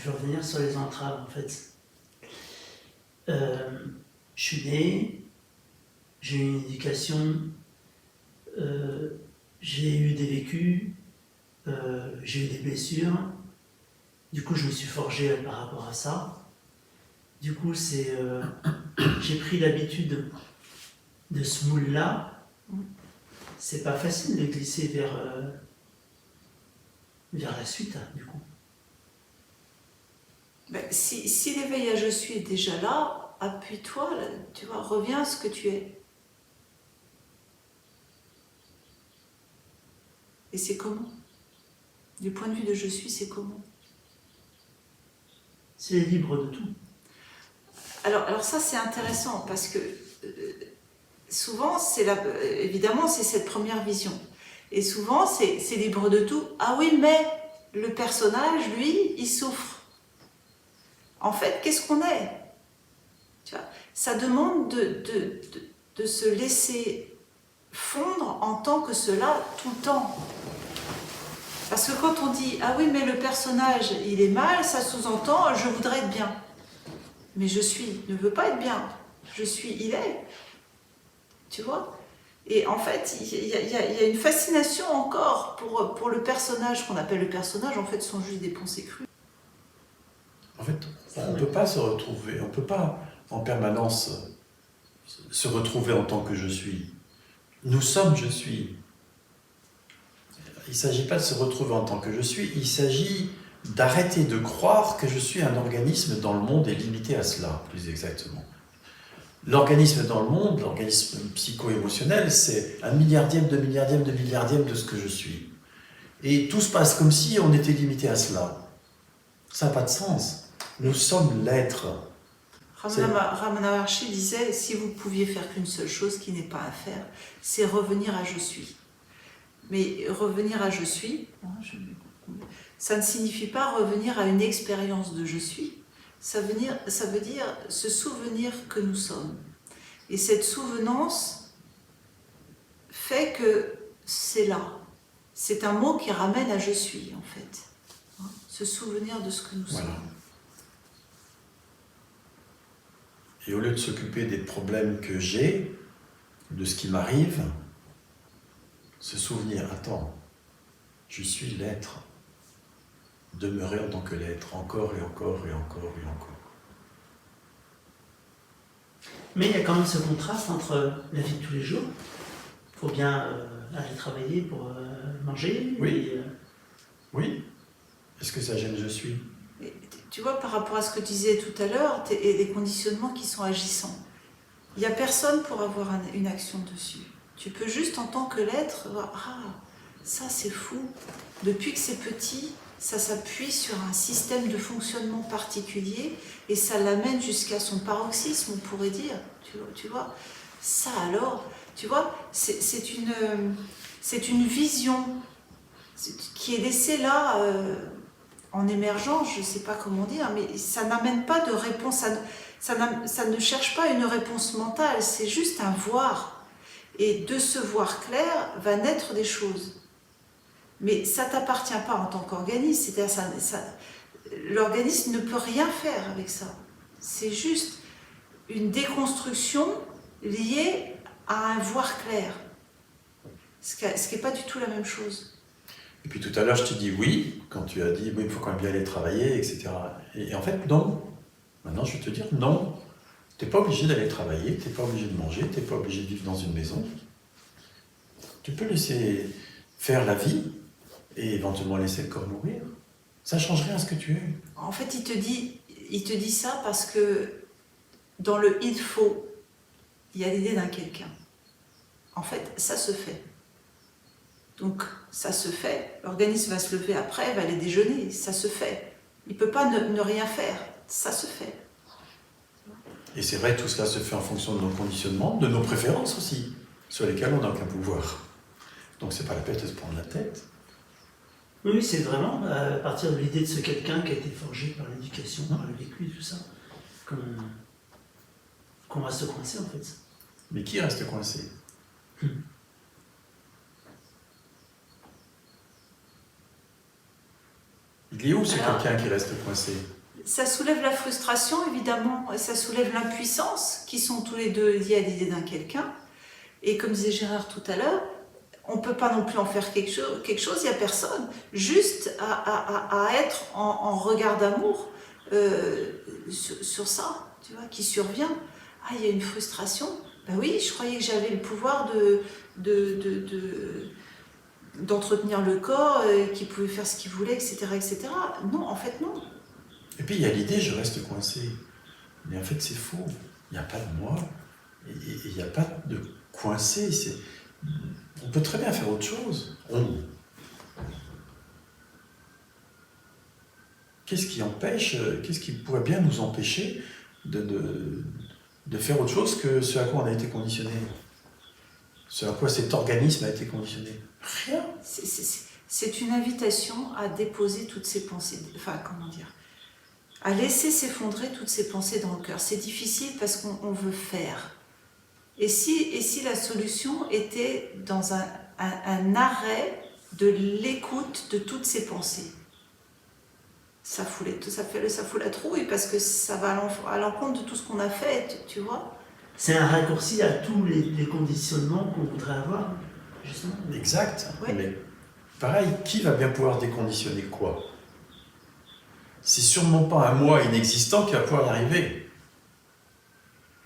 veux revenir sur les entraves, en fait. Je suis né, j'ai eu une éducation, j'ai eu des vécus, j'ai eu des blessures. Du coup, je me suis forgé par rapport à ça. Du coup, j'ai pris l'habitude de ce moule-là. C'est pas facile de glisser vers la suite, du coup. Ben, si l'éveil à je suis est déjà là, appuie-toi, là, tu vois, reviens à ce que tu es. Et c'est comment? Du point de vue de je suis, c'est comment? C'est libre de tout. Alors ça, c'est intéressant parce que souvent, évidemment, c'est cette première vision. Et souvent, c'est libre de tout. Ah oui, mais le personnage, lui, il souffre. En fait, qu'est-ce qu'on est? Tu vois, ça demande de se laisser fondre en tant que cela tout le temps. Parce que quand on dit « Ah oui, mais le personnage, il est mal », ça sous-entend « Je voudrais être bien ». Mais je suis ne veut pas être bien. Je suis, il est. Tu vois? Et en fait, il y a une fascination encore pour le personnage, qu'on appelle le personnage, en fait, sont juste des pensées crues. En fait, on ne peut pas se retrouver, on ne peut pas en permanence se retrouver en tant que je suis. Nous sommes je suis. Il ne s'agit pas de se retrouver en tant que je suis, il s'agit d'arrêter de croire que je suis un organisme dans le monde et limité à cela, plus exactement. L'organisme dans le monde, l'organisme psycho-émotionnel, c'est un milliardième de milliardième de milliardième de ce que je suis. Et tout se passe comme si on était limité à cela. Ça n'a pas de sens. Nous sommes l'être. Ramana Maharshi disait « Si vous pouviez faire qu'une seule chose qui n'est pas à faire, c'est revenir à je suis ». Mais revenir à je suis, ça ne signifie pas revenir à une expérience de je suis. Ça veut dire se souvenir que nous sommes. Et cette souvenance fait que c'est là. C'est un mot qui ramène à je suis, en fait. Se souvenir de ce que nous sommes. Et au lieu de s'occuper des problèmes que j'ai, de ce qui m'arrive, se souvenir, attends, je suis l'être, demeurer en tant que l'être, encore et encore et encore et encore. Mais il y a quand même ce contraste entre la vie de tous les jours. Il faut bien aller travailler pour manger. Oui. Oui. Est-ce que ça gêne je suis? Et, tu vois, par rapport à ce que tu disais tout à l'heure, et des conditionnements qui sont agissants. Il n'y a personne pour avoir une action dessus. Tu peux juste, en tant que l'être, voir « Ah, ça c'est fou ». Depuis que c'est petit, ça s'appuie sur un système de fonctionnement particulier et ça l'amène jusqu'à son paroxysme, on pourrait dire. Tu vois, ça alors, tu vois, c'est une vision qui est laissée là en émergence, je ne sais pas comment dire, mais ça n'amène pas de réponse, ça ne cherche pas une réponse mentale, c'est juste un voir. Et de ce voir clair va naître des choses. Mais ça ne t'appartient pas en tant qu'organisme, c'est-à-dire l'organisme ne peut rien faire avec ça. C'est juste une déconstruction liée à un voir clair, ce qui n'est pas du tout la même chose. Et puis tout à l'heure, je te dis oui, quand tu as dit oui, il faut quand même bien aller travailler, etc. Et en fait, non. Maintenant, je vais te dire non. Tu n'es pas obligé d'aller travailler, tu n'es pas obligé de manger, tu n'es pas obligé de vivre dans une maison. Tu peux laisser faire la vie et éventuellement laisser le corps mourir. Ça ne change rien à ce que tu es. En fait, il te dit ça parce que dans le « il faut », il y a l'idée d'un quelqu'un. En fait, ça se fait. Donc, ça se fait. L'organisme va se lever après, va aller déjeuner. Ça se fait. Il ne peut pas ne rien faire. Ça se fait. Et c'est vrai que tout cela se fait en fonction de nos conditionnements, de nos préférences aussi, sur lesquelles on n'a aucun pouvoir. Donc c'est pas la peine de se prendre la tête. Oui, c'est vraiment à partir de l'idée de ce quelqu'un qui a été forgé par l'éducation, par le vécu et tout ça, qu'on reste coincé en fait. Mais qui reste coincé? Il est où, ce Alors, quelqu'un qui reste coincé? ça soulève la frustration, évidemment, et ça soulève l'impuissance, qui sont tous les deux liés à l'idée d'un quelqu'un. Et comme disait Gérard tout à l'heure, on ne peut pas non plus en faire quelque chose, il n'y a personne. Juste à être en regard d'amour sur ça, tu vois, qui survient. Ah, il y a une frustration. Ben oui, je croyais que j'avais le pouvoir d'entretenir le corps, qu'il pouvait faire ce qu'il voulait, etc., etc. Non, en fait, non. Et puis il y a l'idée, je reste coincé. Mais en fait, c'est faux. Il n'y a pas de moi. Et il n'y a pas de coincé. On peut très bien faire autre chose. Qu'est-ce qui pourrait bien nous empêcher de faire autre chose que ce à quoi on a été conditionné? Ce à quoi cet organisme a été conditionné? Rien. C'est une invitation à déposer toutes ces pensées, enfin, comment dire, à laisser s'effondrer toutes ces pensées dans le cœur. C'est difficile parce qu'on veut faire. Et si la solution était dans un arrêt de l'écoute de toutes ces pensées? Ça fout la trouille parce que ça va à l'encontre de tout ce qu'on a fait, tu vois. C'est un raccourci à tous les conditionnements qu'on voudrait avoir, justement. Exact. Ouais. Mais pareil, qui va bien pouvoir déconditionner quoi? C'est sûrement pas un moi inexistant qui va pouvoir y arriver.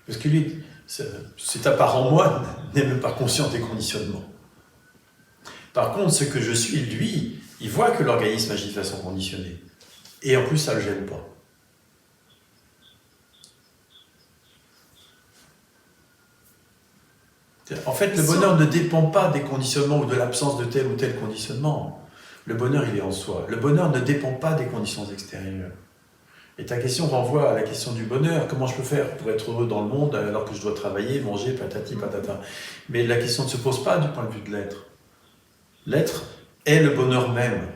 Parce que lui, cet apparent moi n'est même pas conscient des conditionnements. Par contre, ce que je suis, lui, il voit que l'organisme agit de façon conditionnée. Et en plus, ça ne le gêne pas. En fait, le bonheur ne dépend pas des conditionnements ou de l'absence de tel ou tel conditionnement. Le bonheur, il est en soi. Le bonheur ne dépend pas des conditions extérieures. Et ta question renvoie à la question du bonheur. Comment je peux faire pour être heureux dans le monde alors que je dois travailler, manger, patati, patata. Mais la question ne se pose pas du point de vue de l'être. L'être est le bonheur même.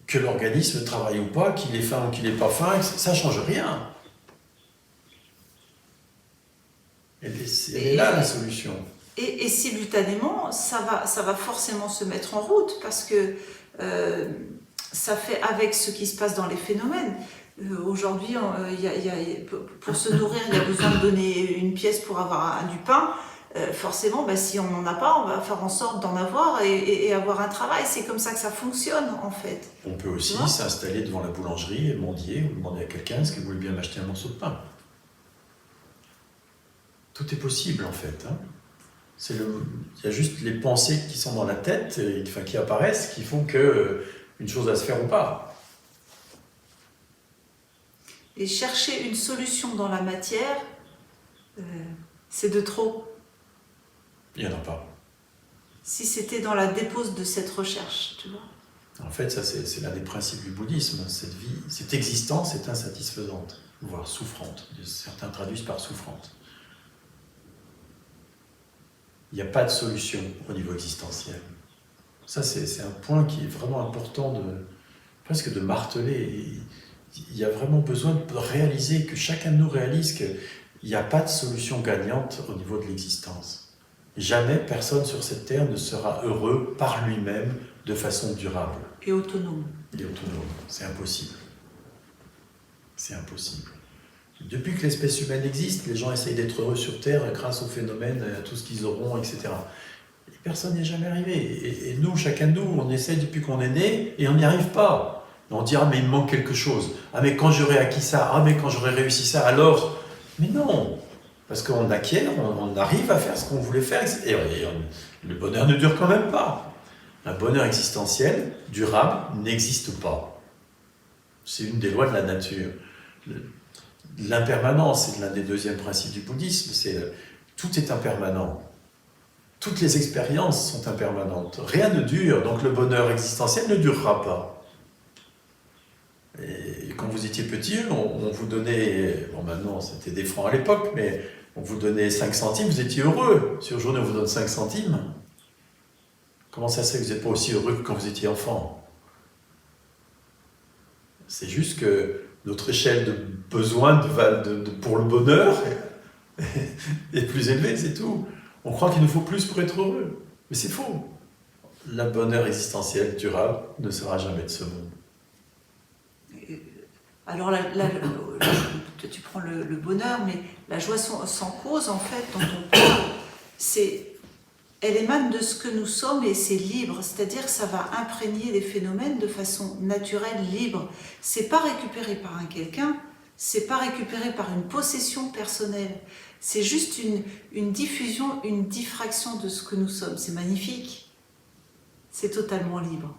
Que l'organisme travaille ou pas, qu'il ait faim ou qu'il n'ait pas faim, ça ne change rien. Elle est là la solution. Et simultanément, ça va forcément se mettre en route parce que ça fait avec ce qui se passe dans les phénomènes. Aujourd'hui, pour se nourrir, il y a besoin de donner une pièce pour avoir du pain. Forcément, si on n'en a pas, on va faire en sorte d'en avoir et avoir un travail. C'est comme ça que ça fonctionne, en fait. On peut aussi s'installer devant la boulangerie et mendier ou demander à quelqu'un est-ce qu'il voulait bien m'acheter un morceau de pain. Tout est possible, en fait. Il y a juste les pensées qui sont dans la tête, qui apparaissent, qui font qu'une chose va se faire ou pas. Et chercher une solution dans la matière, c'est de trop. Il n'y en a pas. Si c'était dans la dépose de cette recherche, tu vois. En fait, ça, c'est l'un des principes du bouddhisme. Cette vie, cette existence est insatisfaisante, voire souffrante. Certains traduisent par souffrante. Il n'y a pas de solution au niveau existentiel. Ça, c'est un point qui est vraiment important presque de marteler. Il y a vraiment besoin de réaliser, que chacun de nous réalise qu'il n'y a pas de solution gagnante au niveau de l'existence. Jamais personne sur cette terre ne sera heureux par lui-même de façon durable. Et autonome. Et autonome. C'est impossible. C'est impossible. Depuis que l'espèce humaine existe, les gens essayent d'être heureux sur Terre grâce aux phénomènes, à tout ce qu'ils auront, etc. Et personne n'est jamais arrivé. Et nous, chacun de nous, on essaie depuis qu'on est né et on n'y arrive pas. Et on dit « Ah, mais il me manque quelque chose. Ah, mais quand j'aurai acquis ça. Ah, mais quand j'aurai réussi ça, alors... » Mais non. Parce qu'on acquiert, on arrive à faire ce qu'on voulait faire. Et le bonheur ne dure quand même pas. Un bonheur existentiel, durable, n'existe pas. C'est une des lois de la nature. L'impermanence, c'est l'un des deuxièmes principes du bouddhisme, tout est impermanent. Toutes les expériences sont impermanentes. Rien ne dure, donc le bonheur existentiel ne durera pas. Et quand vous étiez petit, on vous donnait, bon maintenant c'était des francs à l'époque, mais on vous donnait 5 centimes, vous étiez heureux. Si aujourd'hui on vous donne 5 centimes, comment ça se fait que vous n'êtes pas aussi heureux que quand vous étiez enfant? C'est juste que notre échelle de besoin pour le bonheur est plus élevée, c'est tout. On croit qu'il nous faut plus pour être heureux. Mais c'est faux. Le bonheur existentiel durable ne sera jamais de ce monde. Alors, tu prends le bonheur, mais la joie sans cause, en fait, dont on parle, elle émane de ce que nous sommes et c'est libre, c'est-à-dire que ça va imprégner les phénomènes de façon naturelle, libre. C'est pas récupéré par un quelqu'un, c'est pas récupéré par une possession personnelle. C'est juste une diffusion, une diffraction de ce que nous sommes. C'est magnifique. C'est totalement libre.